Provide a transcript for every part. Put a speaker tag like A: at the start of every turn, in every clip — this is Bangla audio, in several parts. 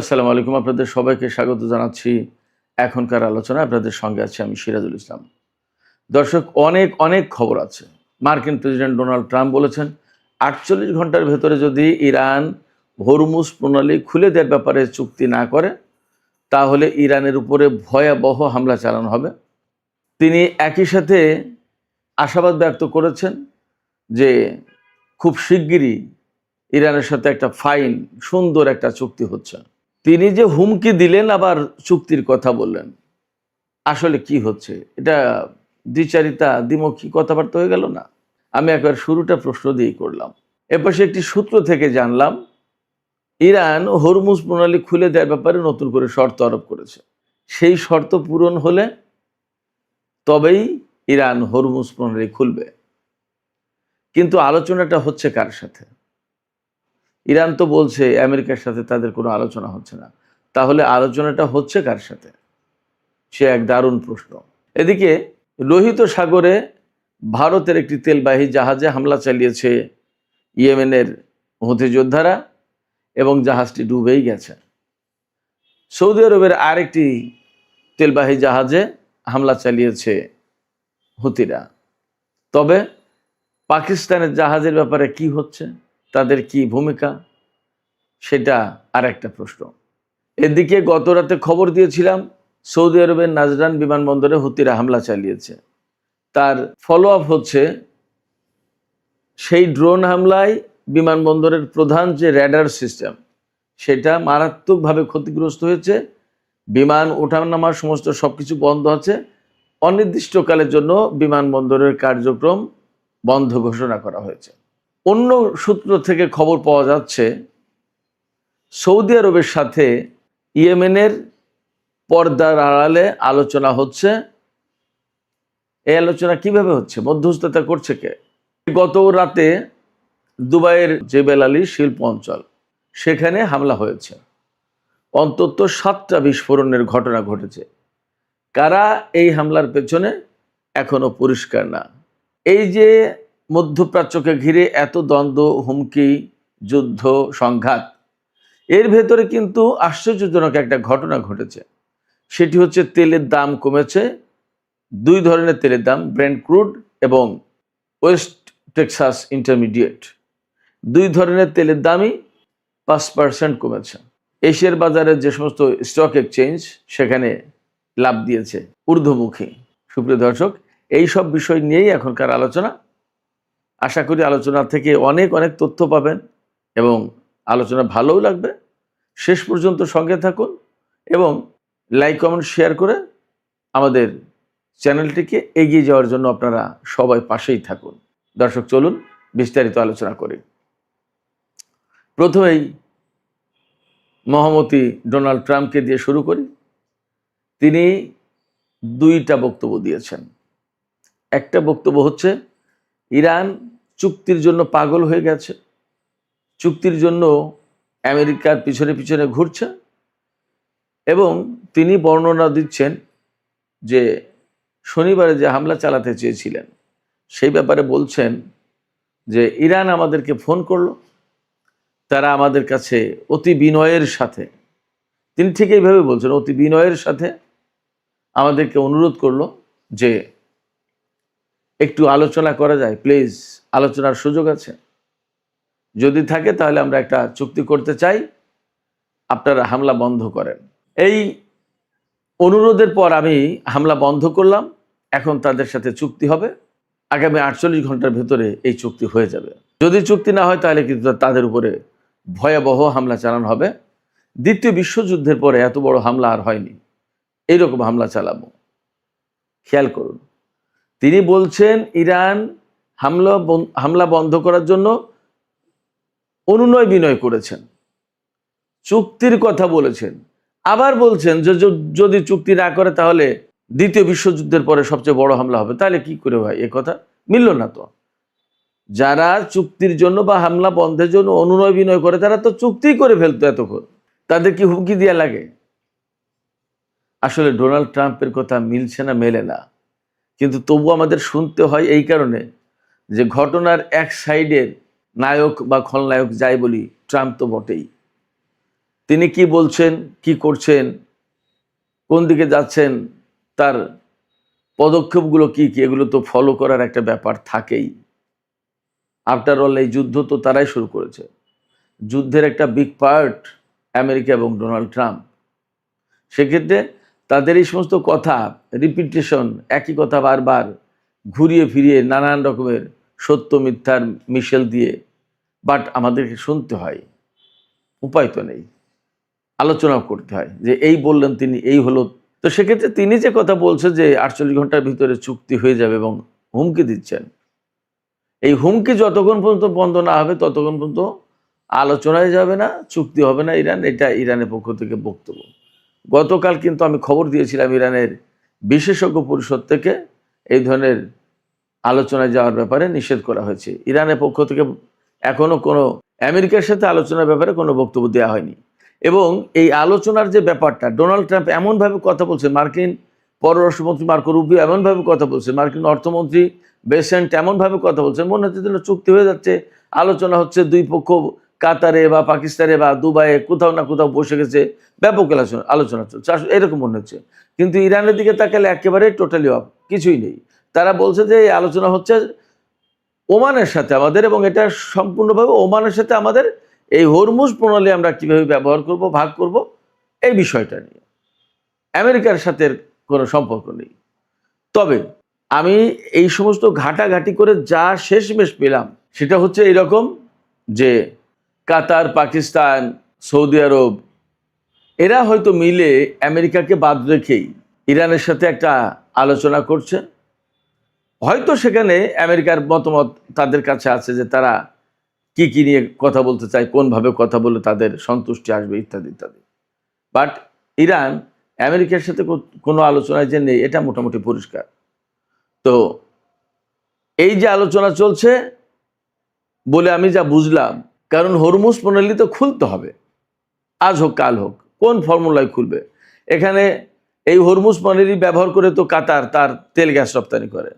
A: আসসালামু আলাইকুম, আপনাদের সবাইকে স্বাগত জানাচ্ছি এখনকার আলোচনা। আপনাদের সঙ্গে আছি আমি সিরাজুল ইসলাম। দর্শক, অনেক অনেক খবর আছে। মার্কিন প্রেসিডেন্ট ডোনাল্ড ট্রাম্প বলেছেন ৪৮ ঘন্টার ভেতরে যদি ইরান হরমুজ প্রণালী খুলে দেওয়ার ব্যাপারে চুক্তি না করে তাহলে ইরানের উপরে ভয়াবহ হামলা চালানো হবে। তিনি একই সাথে আশাবাদ ব্যক্ত করেছেন যে খুব শিগগিরই ইরানের সাথে একটা ফাইন সুন্দর একটা চুক্তি হচ্ছে। তিনি যে হুমকি দিলেন আবার চুক্তির কথা বললেন, আসলে কি হচ্ছে? এটা দ্বিচারিতা, দ্বিমুখী কথাবার্তা হয়ে গেল না? আমি একবার শুরুটা প্রশ্ন দিয়েই করলাম। এপাশে একটি সূত্র থেকে জানলাম ইরান হরমুজ প্রণালী খুলে দেওয়ার ব্যাপারে নতুন করে শর্ত আরোপ করেছে। সেই শর্ত পূরণ হলে তবেই ইরান হরমুজ প্রণালী খুলবে। কিন্তু আলোচনাটা হচ্ছে কার সাথে? ইরান তো বলছে আমেরিকার সাথে তাদের কোনো আলোচনা হচ্ছে না। তাহলে আলোচনাটা হচ্ছে কার সাথে? সে এক দারুণ প্রশ্ন। এদিকে লোহিত সাগরে ভারতের একটি তেলবাহী জাহাজে হামলা চালিয়েছে ইয়েমেনের হুথি যোদ্ধারা এবং জাহাজটি ডুবেই গেছে। সৌদি আরবের আরেকটি তেলবাহী জাহাজে হামলা চালিয়েছে হুথিরা। তবে পাকিস্তানের জাহাজের ব্যাপারে কি হচ্ছে, তাদের কি ভূমিকা, সেটা আর একটা প্রশ্ন। এদিকে গত রাতে খবর দিয়েছিলাম সৌদি আরবের নাজরান বিমানবন্দরে হুথিরা হামলা চালিয়েছে। তার ফলো আপ হচ্ছে সেই ড্রোন হামলায় বিমানবন্দরের প্রধান যে র্যাডার সিস্টেম সেটা মারাত্মকভাবে ক্ষতিগ্রস্ত হয়েছে। বিমান ওঠানামার সমস্ত সব কিছু বন্ধ আছে। অনির্দিষ্টকালের জন্য বিমানবন্দরের কার্যক্রম বন্ধ ঘোষণা করা হয়েছে। অন্য সূত্র থেকে খবর পাওয়া যাচ্ছে সৌদি আরবের সাথে ইয়েমেনের পর্দার আড়ালে আলোচনা হচ্ছে। এই আলোচনা কিভাবে হচ্ছে? মধ্যস্থতা করছে কে? গত রাতে দুবাইয়ের জেবেল আলী শিল্প অঞ্চল সেখানে হামলা হয়েছে। অন্তত 7টা বিস্ফোরণের ঘটনা ঘটেছে। কারা এই হামলার পেছনে এখনো পরিষ্কার না। এই যে মধ্যপ্রাচ্যকে ঘিরে এত দ্বন্দ্ব, হুমকি, যুদ্ধ, সংঘাত, এর ভেতরে কিন্তু আশ্চর্যজনক একটা ঘটনা ঘটেছে। সেটি হচ্ছে তেলের দাম কমেছে। দুই ধরনের তেলের দাম, ব্রেন্ট ক্রুড এবং ওয়েস্ট টেক্সাস ইন্টারমিডিয়েট, দুই ধরনের তেলের দামই 5% কমেছে। এশিয়ার বাজারে যে সমস্ত স্টক এক্সচেঞ্জ সেখানে লাভ দিয়েছে ঊর্ধ্বমুখী। সুপ্রিয় দর্শক, এই সব বিষয় নিয়েই এখনকার আলোচনা। আশা করি আলোচনা থেকে অনেক অনেক তথ্য পাবেন এবং আলোচনা ভালোও লাগবে। শেষ পর্যন্ত সঙ্গে থাকুন এবং লাইক, কমেন্ট, শেয়ার করে আমাদের চ্যানেলটিকে এগিয়ে যাওয়ার জন্য আপনারা সবাই পাশেই থাকুন। দর্শক, চলুন বিস্তারিত আলোচনা করি। প্রথমেই মহামতি ডোনাল্ড ট্রাম্পকে দিয়ে শুরু করি। তিনি 2টা বক্তব্য দিয়েছেন। একটা বক্তব্য হচ্ছে ইরান চুক্তির জন্য পাগল হয়ে গেছে, চুক্তির জন্য আমেরিকার পিছনে পিছনে ঘুরছে, এবং তিনি বর্ণনা দিচ্ছেন যে শনিবারে যে হামলা চালাতে চেয়েছিলেন সেই ব্যাপারে বলছেন যে ইরান আমাদেরকে ফোন করলো, তারা আমাদের কাছে অতি বিনয়ের সাথে, তিনি ঠিক এইভাবে বলছেন, অতি বিনয়ের সাথে আমাদেরকে অনুরোধ করলো যে একটু আলোচনা করা যায়, প্লিজ, আলোচনার সুযোগ আছে, যদি থাকে তাহলে আমরা একটা চুক্তি করতে চাই, আপনারা হামলা বন্ধ করেন। এই অনুরোধের পর আমি হামলা বন্ধ করলাম। এখন তাদের সাথে চুক্তি হবে। আগামী 48 ঘন্টার ভেতরে এই চুক্তি হয়ে যাবে। যদি চুক্তি না হয় তাহলে কিন্তু তাদের উপরে ভয়াবহ হামলা চালানো হবে। দ্বিতীয় বিশ্বযুদ্ধের পরে এত বড় হামলা আর হয়নি, এইরকম হামলা চালাবো। খেয়াল করুন, তিনি বলছেন ইরান হামলা বন্ধ করার জন্য অনুনয় বিনয় করেছেন, চুক্তির কথা বলেছেন, আবার বলছেন যে যদি চুক্তি না করে তাহলে দ্বিতীয় বিশ্বযুদ্ধের পরে সবচেয়ে বড় হামলা হবে। তাহলে কি করে ভাই? এ কথা মিলল না তো। যারা চুক্তির জন্য বা হামলা বন্ধের জন্য অনুনয় বিনয় করে তারা তো চুক্তি করে ফেলতো এতক্ষণ, তাদের কি হুমকি দেওয়া লাগে? আসলে ডোনাল্ড ট্রাম্পের কথা মিলছে না, মেলে না, কিন্তু তবু আমাদের শুনতে হয় এই কারণে যে ঘটনার এক সাইডের নায়ক বা খলনায়ক যাই বলি, ট্রাম্প তো বটেই। তিনি কি বলছেন, কি করছেন, কোন দিকে যাচ্ছেন, তার পদক্ষেপগুলো কি কি, এগুলো তো ফলো করার একটা ব্যাপার থাকেই। আফটার অল এই যুদ্ধ তো তারাই শুরু করেছে। যুদ্ধের একটা বিগ পার্ট আমেরিকা এবং ডোনাল্ড ট্রাম্প। সেক্ষেত্রে তাদের এই সমস্ত কথা, রিপিটেশন, একই কথা বারবার ঘুরিয়ে ফিরিয়ে নানান রকমের সত্য মিথ্যার মিশেল দিয়ে বাট আমাদেরকে শুনতে হয়, উপায় তো নেই, আলোচনা করতে হয় যে এই বললেন তিনি, এই হলো। তো সেক্ষেত্রে তিনি যে কথা বলছে যে 48 ঘন্টার ভিতরে চুক্তি হয়ে যাবে এবং হুমকি দিচ্ছেন, এই হুমকি যতক্ষণ পর্যন্ত বন্ধ না হবে ততক্ষণ পর্যন্ত আলোচনায় যাবে না, চুক্তি হবে না ইরান। এটা ইরানের পক্ষ থেকে বক্তব্য। গতকাল কিন্তু আমি খবর দিয়েছিলাম ইরানের বিশেষজ্ঞ পরিষদ থেকে এই ধরনের আলোচনায় যাওয়ার ব্যাপারে নিষেধ করা হয়েছে। ইরানের পক্ষ থেকে এখনো কোনো আমেরিকার সাথে আলোচনার ব্যাপারে কোনো বক্তব্য দেওয়া হয়নি। এবং এই আলোচনার যে ব্যাপারটা, ডোনাল্ড ট্রাম্প এমনভাবে কথা বলছে, মার্কিন পররাষ্ট্রমন্ত্রী মার্কো রুবিও এমনভাবে কথা বলছে, মার্কিন অর্থমন্ত্রী বেসেন্ট এমনভাবে কথা বলছে, মনে হচ্ছে যেন চুক্তি হয়ে যাচ্ছে, আলোচনা হচ্ছে, দুই পক্ষ কাতারে বা পাকিস্তানে বা দুবাইয়ে কোথাও না কোথাও বসে গেছে, ব্যাপক আলোচনা চলছে, এরকম মনে হচ্ছে। কিন্তু ইরানের দিকে তাকালে একেবারে টোটালি অফ, কিছুই নেই। তারা বলছে যে এই আলোচনা হচ্ছে ওমানের সাথে আমাদের, এবং এটা সম্পূর্ণভাবে ওমানের সাথে আমাদের এই হরমুজ প্রণালী আমরা কিভাবে ব্যবহার করব, ভাগ করব, এই বিষয়টা নিয়ে আমেরিকার সাথে কোনো সম্পর্ক নেই। তবে আমি এই সমস্ত ঘাটাঘাটি করে যা শেষমেশ পেলাম সেটা হচ্ছে এরকম যে কাতার, পাকিস্তান, সৌদি আরব এরা হয়তো মিলে আমেরিকাকে বাদ রেখেই ইরানের সাথে একটা আলোচনা করছে। হয়তো সেখানে আমেরিকার মতামত তাদের কাছে আছে যে তারা কি কি নিয়ে কথা বলতে চায়, কোনভাবে কথা বলে তাদের সন্তুষ্টি আসবে, ইত্যাদি ইত্যাদি। বাট ইরান আমেরিকার সাথে কোনো আলোচনায় যে নেই এটা মোটামুটি পরিষ্কার। তো এই যে আলোচনা চলছে বলে আমি যা বুঝলাম, কারণ হরমুজ প্রণালী তো খুলতে হবে, আজ হোক কাল হোক, কোন ফর্মুলায় খুলবে? এখানে এই হরমুজ প্রণালী ব্যবহার করে তো কাতার তার তেল গ্যাস রপ্তানি করে,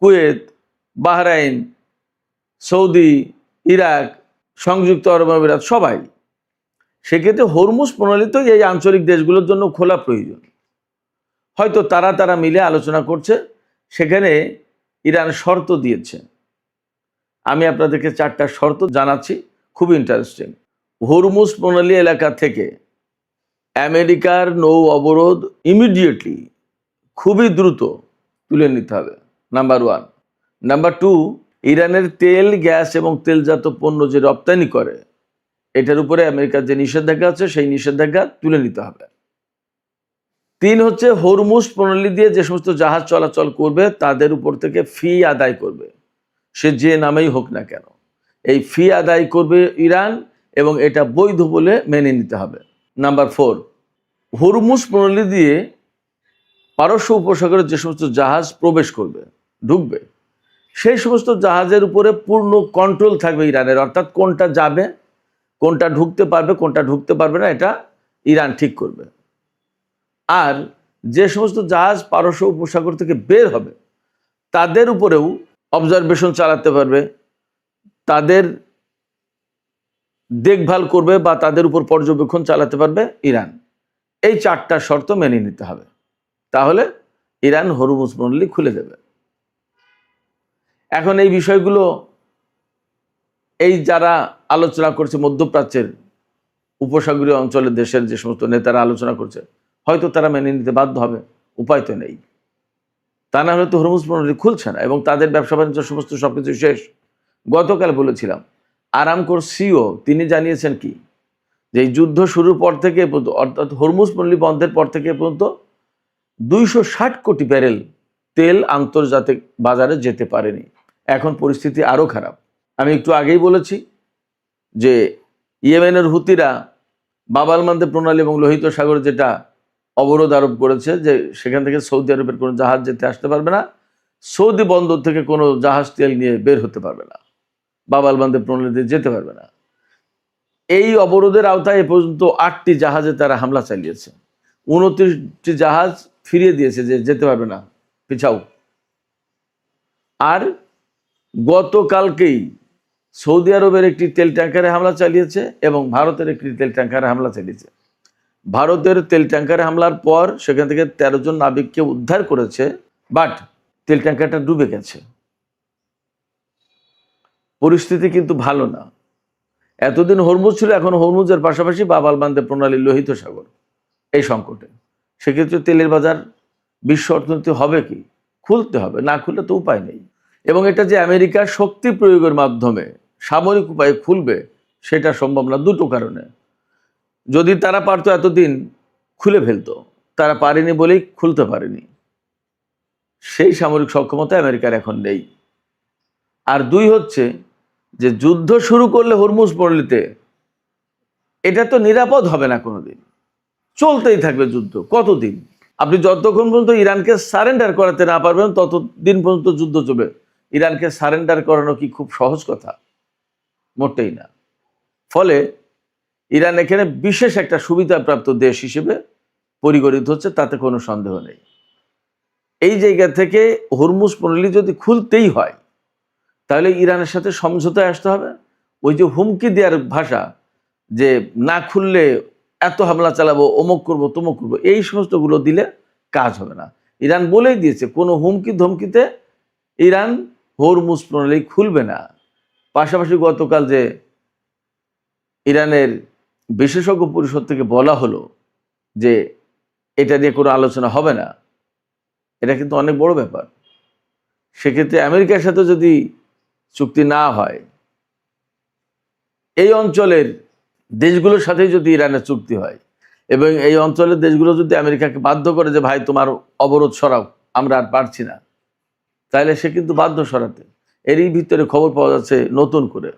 A: কুয়েত, বাহরাইন, সৌদি, ইরাক, সংযুক্ত আরব আমিরাত সবাই। সেক্ষেত্রে হরমুজ প্রণালী তো এই আঞ্চলিক দেশগুলোর জন্য খোলা প্রয়োজন। হয়তো তারা মিলে আলোচনা করছে, সেখানে ইরান শর্ত দিয়েছে। আমি আপনাদেরকে 4টা শর্ত জানাচ্ছি, খুব ইন্টারেস্টিং। হরমুজ প্রণালী এলাকা থেকে আমেরিকার নৌ অবরোধ ইমিডিয়েটলি, খুবই দ্রুত তুলে নিতে হবে, নাম্বার 1। নাম্বার 2, ইরানের তেল, গ্যাস এবং তেলজাত পণ্য যে রপ্তানি করে এটার উপরে আমেরিকার যে নিষেধাজ্ঞা আছে সেই নিষেধাজ্ঞা তুলে নিতে হবে। 3 হচ্ছে হরমুজ প্রণালী দিয়ে যে সমস্ত জাহাজ চলাচল করবে তাদের উপর থেকে ফি আদায় করবে, সে যে নামেই হোক না কেন, এই ফি আদায় করবে ইরান এবং এটা বৈধ বলে মেনে নিতে হবে। নাম্বার 4, হরমুজ প্রণালী দিয়ে পারস্য উপসাগরের যে সমস্ত জাহাজ প্রবেশ করবে, ঢুকবে, সেই সমস্ত জাহাজের উপরে পূর্ণ কন্ট্রোল থাকবে ইরানের, অর্থাৎ কোনটা যাবে, কোনটা ঢুকতে পারবে, কোনটা ঢুকতে পারবে না, এটা ইরান ঠিক করবে। আর যে সমস্ত জাহাজ পারস্য উপসাগর থেকে বের হবে তাদের উপরেও অবজারভেশন চালাতে পারবে, তাদের দেখভাল করবে বা তাদের উপর পর্যবেক্ষণ চালাতে পারবে ইরান। এই 4টা শর্ত মেনে নিতে হবে, তাহলে ইরান হরমুজ প্রণালী খুলে দেবে। এখন এই বিষয়গুলো এই যারা আলোচনা করছে, মধ্যপ্রাচ্যের উপসাগরীয় অঞ্চলের দেশের যে সমস্ত নেতারা আলোচনা করছে, হয়তো তারা মেনে নিতে বাধ্য হবে, উপায় তো নেই। তা না হলে তো হরমুজ প্রণালী খুলছে না এবং তাদের ব্যবসা বাণিজ্য সমস্ত সবকিছু শেষ। গতকাল বলেছিলাম আরামকোর সিও তিনি জানিয়েছেন কি, যে এই যুদ্ধ শুরুর পর থেকে পর্যন্ত, অর্থাৎ হরমুজ প্রণালী বন্ধের পর থেকে পর্যন্ত 260 কোটি ব্যারেল তেল আন্তর্জাতিক বাজারে যেতে পারেনি। এখন পরিস্থিতি আরও খারাপ। আমি একটু আগেই বলেছি যে ইয়েমেনের হুতিরা বাব আল মানদেব প্রণালী এবং লোহিত সাগরে যেটা অবরোধ আরোপ করেছে, যে সেখান থেকে সৌদি আরবের কোনো জাহাজ যেতে আসতে পারবে না, সৌদি বন্দর থেকে কোনো জাহাজ তেল নিয়ে বের হতে পারবে না, বাব আল মানদেব প্রণালীতে যেতে পারবে না। এই অবরোধের আওতায় এ পর্যন্ত 8টি জাহাজে তারা হামলা চালিয়েছে, 29টি জাহাজ ফিরিয়ে দিয়েছে যে যেতে পারবে না, পিছাও। আর গতকালকেই সৌদি আরবের একটি তেল ট্যাঙ্কারে হামলা চালিয়েছে এবং ভারতের একটি তেল ট্যাঙ্কারে হামলা চালিয়েছে। ভারতের তেল ট্যাঙ্কারে হামলার পর সেখান থেকে 13 জন নাবিককে উদ্ধার করেছে, বাট তেল ট্যাঙ্কারটা ডুবে গেছে। পরিস্থিতি কিন্তু ভালো না। এতদিন হরমুজ ছিল, এখন হরমুজের পাশাপাশি বাব আল মানদেব প্রণালী, লোহিত সাগর, এই সংকটে। সেক্ষেত্রে তেলের বাজার, বিশ্ব অর্থনীতি হবে কি? খুলতে হবে, না খুললে তো উপায় নেই। এবং এটা যে আমেরিকার শক্তি প্রয়োগের মাধ্যমে সামরিক উপায়ে খুলবে সেটা সম্ভব না, দুটো কারণে। যদি তারা পারতো এতদিন খুলে ফেলতো, তারা পারেনি বলেই খুলতে পারেনি। সেই সামরিক সক্ষমতা আমেরিকার এখন নেই। আর দুই হচ্ছে যে যুদ্ধ শুরু করলে হরমুজ প্রণালীতে এটা তো নিরাপদ হবে না কোনোদিন, চলতেই থাকবে যুদ্ধ। কতদিন? আপনি যতক্ষণ পর্যন্ত ইরানকে সারেন্ডার করাতে না পারবেন ততদিন পর্যন্ত যুদ্ধ চলবে। ইরানকে সারেন্ডার করানো কি খুব সহজ কথা? মোটেই না। ফলে ইরান এখানে বিশেষ একটা সুবিধাপ্রাপ্ত দেশ হিসেবে পরিগণিত হচ্ছে, তাতে কোনো সন্দেহ নেই। এই জায়গা থেকে হরমুজ প্রণালী যদি খুলতেই হয় তাহলে ইরানের সাথে সমঝোতায় আসতে হবে। ওই যে হুমকি দেওয়ার ভাষা, যে না খুললে এত হামলা চালাবো, অমুক করবো, তমুক করবো, এই সমস্তগুলো দিলে কাজ হবে না। ইরান বলেই দিয়েছে কোনো হুমকি ধমকিতে ইরান হরমুজ প্রণালী খুলবে না। পাশাপাশি গতকাল যে ইরানের বিশেষজ্ঞ পরিষদ থেকে বলা হলো যে এটা নিয়ে কোনো আলোচনা হবে না, এটা কিন্তু অনেক বড় ব্যাপার। সেক্ষেত্রে আমেরিকার সাথে যদি চুক্তি না হয়, এই অঞ্চলের দেশগুলোর সাথে যদি ইরানের চুক্তি হয় এবং এই অঞ্চলের দেশগুলো যদি আমেরিকাকে বাধ্য করে যে ভাই তোমার অবরোধ সরাও, আমরা আর পারছি না, তাহলে সে কিন্তু বাধ্য সরাতে। এরই ভিতরে খবর পাওয়া যাচ্ছে নতুন করে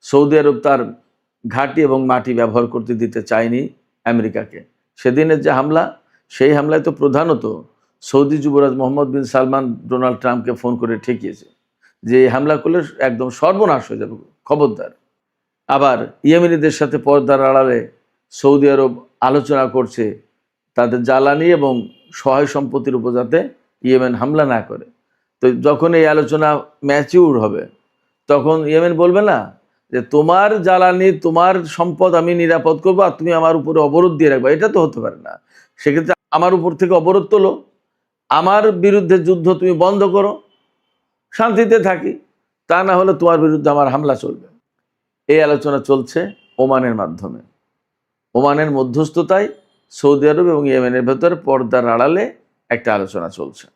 A: সৌদি আরব তার ঘাঁটি এবং মাটি ব্যবহার করতে দিতে চায়নি আমেরিকাকে। সেদিনের যে হামলা, সেই হামলায় তো প্রধানত সৌদি যুবরাজ মোহাম্মদ বিন সালমান ডোনাল্ড ট্রাম্পকে ফোন করে ঠেকিয়েছে যে এই হামলা করলে একদম সর্বনাশ হয়ে যাবে, খবরদার। আবার ইয়েমেনিদের সাথে পর্দার আড়ালে সৌদি আরব আলোচনা করছে তাদের জ্বালানি এবং সহায় সম্পত্তির উপর যাতে ইয়েমেন হামলা না করে। তো যখন এই আলোচনা ম্যাচিউর হবে তখন ইয়েমেন বলবে না যে তোমার জ্বালানি, তোমার সম্পদ আমি নিরাপদ করবো আর তুমি আমার উপরে অবরোধ দিয়ে রাখবে। এটা তো হতে পারে না। সেক্ষেত্রে আমার উপর থেকে অবরোধ তোলো, আমার বিরুদ্ধে যুদ্ধ তুমি বন্ধ করো, শান্তিতে থাকি, তা না হলে তোমার বিরুদ্ধে আমার হামলা চলবে। এই আলোচনা চলছে ওমানের মাধ্যমে। ওমানের মধ্যস্থতায় সৌদি আরব এবং ইয়েমেনের ভেতরে পর্দার আড়ালে একটা আলোচনা চলছে।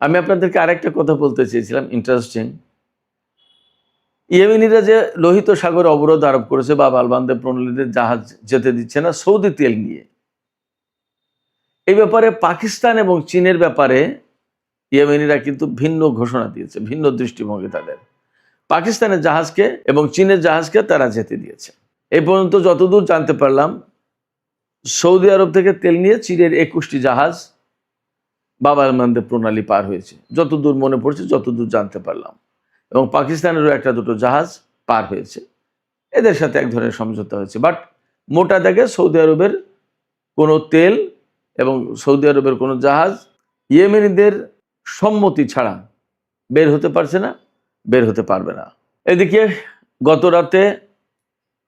A: আমি আপনাদেরকে আরেকটা কথা বলতে চেয়েছিলাম, ইন্টারেস্টিং। ইয়েমেনিরা যে লোহিত সাগরে অবরোধ আরোপ করেছে, বাব আল মানদেব প্রণালীতে জাহাজ যেতে দিচ্ছে না সৌদি তেল নিয়ে, এই ব্যাপারে পাকিস্তান এবং চীনের ব্যাপারে ইয়েমেনিরা কিন্তু ভিন্ন ঘোষণা দিয়েছে, ভিন্ন দৃষ্টিভঙ্গি তাদের। পাকিস্তানের জাহাজকে এবং চীনের জাহাজকে তারা যেতে দিয়েছে। এই পর্যন্ত যতদূর জানতে পারলাম, সৌদি আরব থেকে তেল নিয়ে চীনের 21টি জাহাজ বাব আল মানদেব প্রণালী পার হয়েছে, যতদূর মনে পড়ছে, যতদূর জানতে পারলাম। এবং পাকিস্তানেরও একটা দুটো জাহাজ পার হয়েছে, এদের সাথে এক ধরনের সমঝোতা হয়েছে। বাট মোটা দাগে সৌদি আরবের কোনো তেল এবং সৌদি আরবের কোনো জাহাজ ইয়েমেনিদের সম্মতি ছাড়া বের হতে পারছে না, বের হতে পারবে না। এদিকে গত রাতে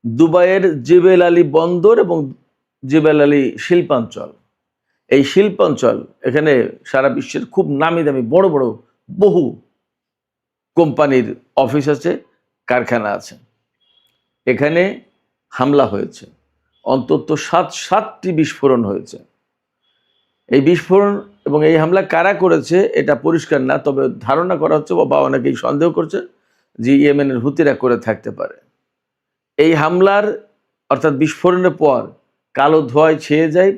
A: দুবাইয়ের জেবেল আলী বন্দর এবং জেবেল আলী শিল্পাঞ্চল, এই শিল্পাঞ্চল, এখানে সারা বিশ্বের খুব নামি দামি বড় বড় বহু কোম্পানির অফিস আছে, কারখানা আছে। এখানে হামলা হয়েছে, অন্তত সাতটি বিস্ফোরণ হয়েছে। এই বিস্ফোরণ এবং এই হামলা কারা করেছে এটা পরিষ্কার না, তবে ধারণা করা হচ্ছে বা অনেকেই সন্দেহ করছে যে ইয়েমেনের হুতিরা করে থাকতে পারে। এই হামলার অর্থাৎ বিস্ফোরণের পর কালো ধোঁয়ায় ছেয়ে যায়,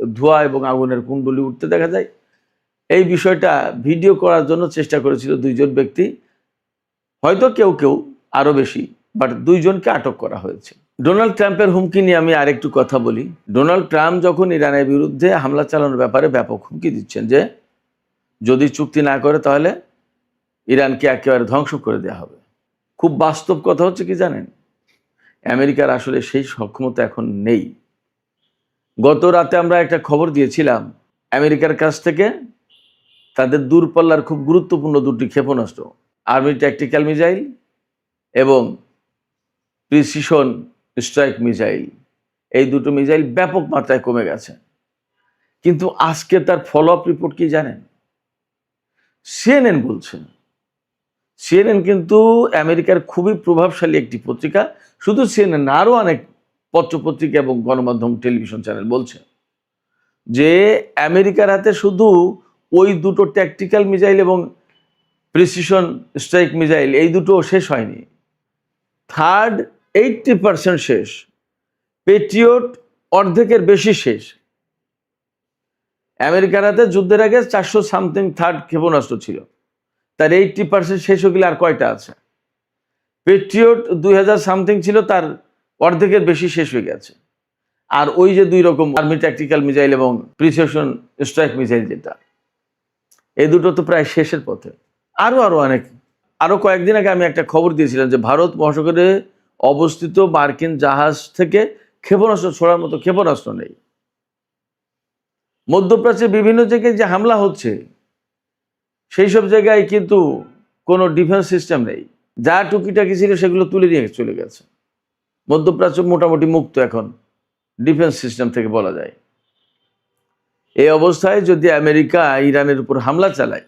A: ধোঁয়া এবং আগুনের কুণ্ডলি উঠতে দেখা যায়। এই বিষয়টা ভিডিও করার জন্য চেষ্টা করেছিল দুইজন ব্যক্তি, হয়তো কেউ কেউ আরও বেশি, বাট দুইজনকে আটক করা হয়েছে। ডোনাল্ড ট্রাম্পের হুমকি নিয়ে আমি আরেকটু কথা বলি। ডোনাল্ড ট্রাম্প যখন ইরানের বিরুদ্ধে হামলা চালানোর ব্যাপারে ব্যাপক হুমকি দিচ্ছেন যে যদি চুক্তি না করে তাহলে ইরানকে একেবারে ধ্বংস করে দেওয়া হবে। খুব বাস্তব কথা হচ্ছে কি জানেন, আমেরিকার আসলে সেই সক্ষমতা এখন নেই। গত রাতে আমরা একটা খবর দিয়েছিলাম, আমেরিকার কাছ থেকে তাদের দূরপাল্লার খুব গুরুত্বপূর্ণ দুটি ক্ষেপণাস্ত্র, আর্মি ট্যাকটিক্যাল মিসাইল এবং প্রিসিশন স্ট্রাইক মিসাইল, এই দুটো মিসাইল ব্যাপক মাত্রায় কমে গেছে। কিন্তু আজকে তার ফলো আপ রিপোর্ট কি জানেন? সিএনএন বলছে, সিএনএন কিন্তু আমেরিকার খুবই প্রভাবশালী একটি পত্রিকা, শুধু সিএনএন না, আরও অনেক পত্রপত্রিকা এবং গণমাধ্যম টেলিভিশন চ্যানেল বলছে যে আমেরিকার হাতে শুধু ওই দুটো ট্যাকটিক্যাল মিসাইল এবং প্রিসিশন স্ট্রাইক মিসাইল, এই দুটো শেষ হয়নি, থার্ড 80% শেষ, পেট্রিয়ট অর্ধেকের বেশি শেষ। আমেরিকার হাতে যুদ্ধের আগে 400 সামথিং থার্ড ক্ষেপণাস্ত্র ছিল, তার 80% শেষ হয়ে গেলে আর কয়টা আছে? পেট্রিয়ট 2000 সামথিং ছিল, তার অর্ধেকের বেশি শেষ হয়ে গেছে। আর ওই যে দুই রকম আর্মি ট্যাকটিক্যাল মিসাইল এবং প্রিসিশন স্ট্রাইক মিসাইল, যেটা এই দুটো তো প্রায় শেষের পথে। আরো অনেক, আরো কয়েকদিন আগে আমি একটা খবর দিয়েছিলাম যে ভারত মহাসাগরে অবস্থিত মার্কিন জাহাজ থেকে ক্ষেপণাস্ত্র ছোড়ার মতো ক্ষেপণাস্ত্র নেই। মধ্যপ্রাচ্যে বিভিন্ন জায়গায় যে হামলা হচ্ছে, সেই সব জায়গায় কিন্তু কোনো ডিফেন্স সিস্টেম নেই। যা টুকিটাকি ছিল সেগুলো তুলে নিয়ে চলে গেছে। মধ্যপ্রাচ্য মোটামুটি মুক্ত এখন ডিফেন্স সিস্টেম থেকে বলা যায়। এই অবস্থায় যদি আমেরিকা ইরানের উপর হামলা চালায়,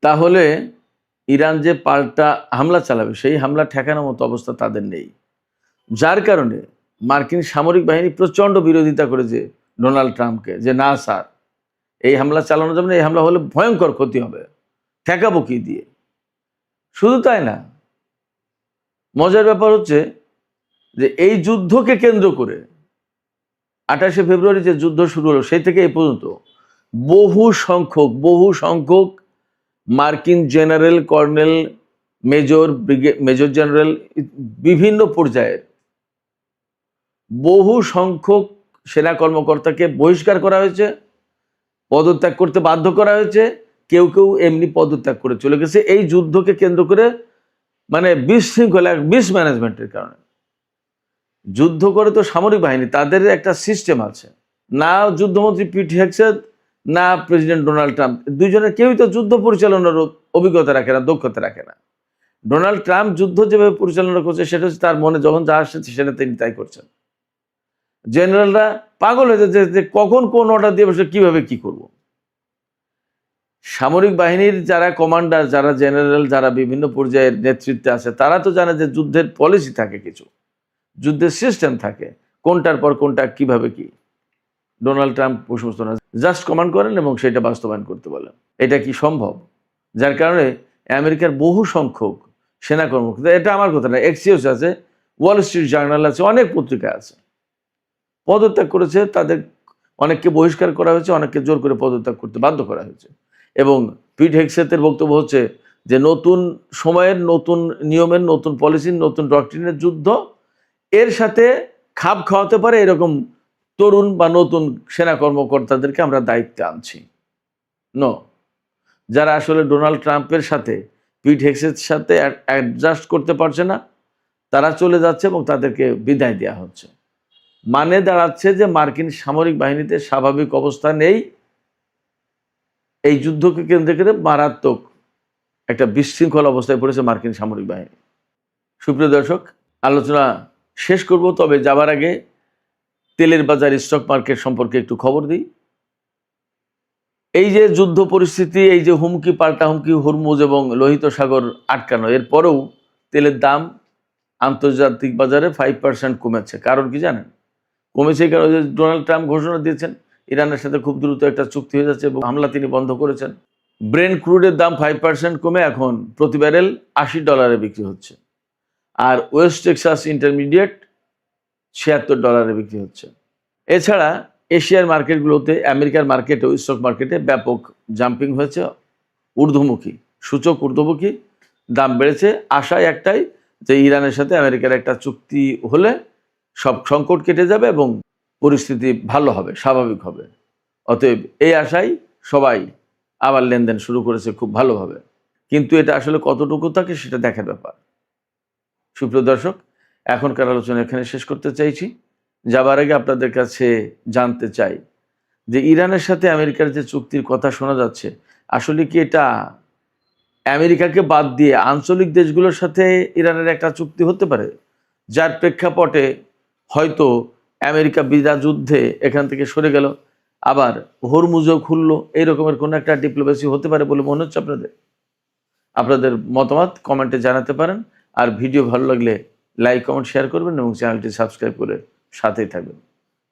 A: তাহলে ইরান যে পাল্টা হামলা চালাবে, সেই হামলা ঠেকানোর মতো অবস্থা তাদের নেই। যার কারণে মার্কিন সামরিক বাহিনী প্রচণ্ড বিরোধিতা করেছে ডোনাল্ড ট্রাম্পকে, যে না স্যার, এই হামলা চালানো যাবে না, এই হামলা হলে ভয়ঙ্কর ক্ষতি হবে, ঠেকাবো কি দিয়ে? শুধু তাই না, মজার ব্যাপার হচ্ছে যে এই যুদ্ধকে কেন্দ্র করে 28শে ফেব্রুয়ারি যে যুদ্ধ শুরু হলো, সেই থেকে এই পর্যন্ত বহু সংখ্যক মার্কিন জেনারেল, কর্নেল, মেজর জেনারেল, বিভিন্ন পর্যায়ের বহু সংখ্যক সেনা কর্মকর্তাকে বহিষ্কার করা হয়েছে, পদত্যাগ করতে বাধ্য করা হয়েছে। কেউ এমনি পদত্যাগ করে চলে গেছে এই যুদ্ধকে কেন্দ্র করে, মানে বিশৃঙ্খলা, মিসম্যানেজমেন্টের কারণে। যুদ্ধ করে তো সামরিক বাহিনী, তাদের একটা সিস্টেম আছে। না যুদ্ধমন্ত্রী পিট হেগসেথ, না প্রেসিডেন্ট ডোনাল্ড ট্রাম্প, দুইজনের কেউই তো যুদ্ধ পরিচালনার অভিজ্ঞতা রাখে না, দক্ষতা রাখে না। ডোনাল্ড ট্রাম্প যুদ্ধ যেভাবে পরিচালনা করছে, সেটা হচ্ছে তার মনে যখন যা আসছে সেটা তিনি তাই করছেন। জেনারেলরা পাগল হয়ে যাচ্ছে যে কখন কোন অর্ডার দিয়ে বসে কিভাবে কি করব। সামরিক বাহিনীর যারা কমান্ডার, যারা জেনারেল, যারা বিভিন্ন পর্যায়ের নেতৃত্বে আছে, তারা তো জানে যে যুদ্ধের পলিসি থাকে, কিছু যুদ্ধের সিস্টেম থাকে, কোনটার পর কোনটা কিভাবে কি। ডোনাল্ড ট্রাম্প সমস্ত না, জাস্ট কমান্ড করেন এবং সেটা বাস্তবায়ন করতে বলেন। এটা কি সম্ভব? যার কারণে আমেরিকার বহু সংখ্যক সেনা কর্মকর্তা, এটা আমার কথা না, এক্সিওস আছে, ওয়াল স্ট্রিট জার্নাল আছে, অনেক পত্রিকা আছে, পদত্যাগ করেছে। তাদের অনেককে বহিষ্কার করা হয়েছে, অনেককে জোর করে পদত্যাগ করতে বাধ্য করা হয়েছে। এবং পিট হেগসেথের বক্তব্য হচ্ছে যে নতুন সময়ের, নতুন নিয়মের, নতুন পলিসির, নতুন ডক্ট্রিনের যুদ্ধ, এর সাথে খাপ খাওয়াতে পারে এরকম তরুণ বা নতুন সেনা কর্মকর্তাদেরকে আমরা দায়িত্বে আনছি। যারা আসলে ডোনাল্ড ট্রাম্পের সাথে, পিট হেগসেথের সাথে অ্যাডজাস্ট করতে পারছে না, তারা চলে যাচ্ছে এবং তাদেরকে বিদায় দেওয়া হচ্ছে। মানে দাঁড়াচ্ছে যে মার্কিন সামরিক বাহিনীতে স্বাভাবিক অবস্থা নেই। এই যুদ্ধকে কেন্দ্র করে মারাত্মক একটা বিশৃঙ্খল অবস্থায় পড়েছে মার্কিন সামরিক বাহিনী। সুপ্রিয় দর্শক, আলোচনা শেষ করব, তবে যাবার আগে তেলের বাজার, স্টক মার্কেট সম্পর্কে একটু খবর দিই। এই যে যুদ্ধ পরিস্থিতি, এই যে হুমকি পাল্টা হুমকি, হরমুজ এবং লোহিত সাগর আটকানো, এরপরেও তেলের দাম আন্তর্জাতিক বাজারে 5% কমেছে। কারণ কি জানেন? কমেছে কারণ ডোনাল্ড ট্রাম্প ঘোষণা দিয়েছেন ইরানের সাথে খুব দ্রুত একটা চুক্তি হয়ে যাচ্ছে এবং হামলা তিনি বন্ধ করেছেন। ব্রেন্ট ক্রুডের দাম 5% কমে এখন প্রতি ব্যারেল $80 বিক্রি হচ্ছে। আর ওয়েস্ট টেক্সাস ইন্টারমিডিয়েট $76 বিক্রি হচ্ছে। এছাড়া এশিয়ার মার্কেটগুলোতে, আমেরিকার মার্কেটেও, স্টক মার্কেটে ব্যাপক জাম্পিং হয়েছে, ঊর্ধ্বমুখী, সূচক ঊর্ধ্বমুখী, দাম বেড়েছে। আশায় একটাই যে ইরানের সাথে আমেরিকার একটা চুক্তি হলে সব সংকট কেটে যাবে এবং পরিস্থিতি ভালো হবে, স্বাভাবিক হবে। অতএব এই আশায় সবাই আবার লেনদেন শুরু করেছে খুব ভালোভাবে। কিন্তু এটা আসলে কতটুকু থাকে সেটা দেখার ব্যাপার। সুপ্রিয় দর্শক, এখনকার আলোচনা এখানে শেষ করতে চাইছি। যাবার আগে আপনাদের কাছে জানতে চাই যে ইরানের সাথে আমেরিকার যে চুক্তির কথা শোনা যাচ্ছে, আসলে কি এটা আমেরিকাকে বাদ দিয়ে আঞ্চলিক দেশগুলোর সাথে ইরানের একটা চুক্তি হতে পারে, যার প্রেক্ষাপটে হয়তো আমেরিকা বিনা যুদ্ধে এখান থেকে সরে গেল, আবার হরমুজও খুললো, এই রকমের কোনো একটা ডিপ্লোমেসি হতে পারে বলে মনে হচ্ছে আপনাদের? আপনাদের মতামত কমেন্টে জানাতে পারেন। আর ভিডিও ভালো লাগলে লাইক, কমেন্ট, শেয়ার করবেন এবং চ্যানেলটি সাবস্ক্রাইব করে সাথেই থাকবেন।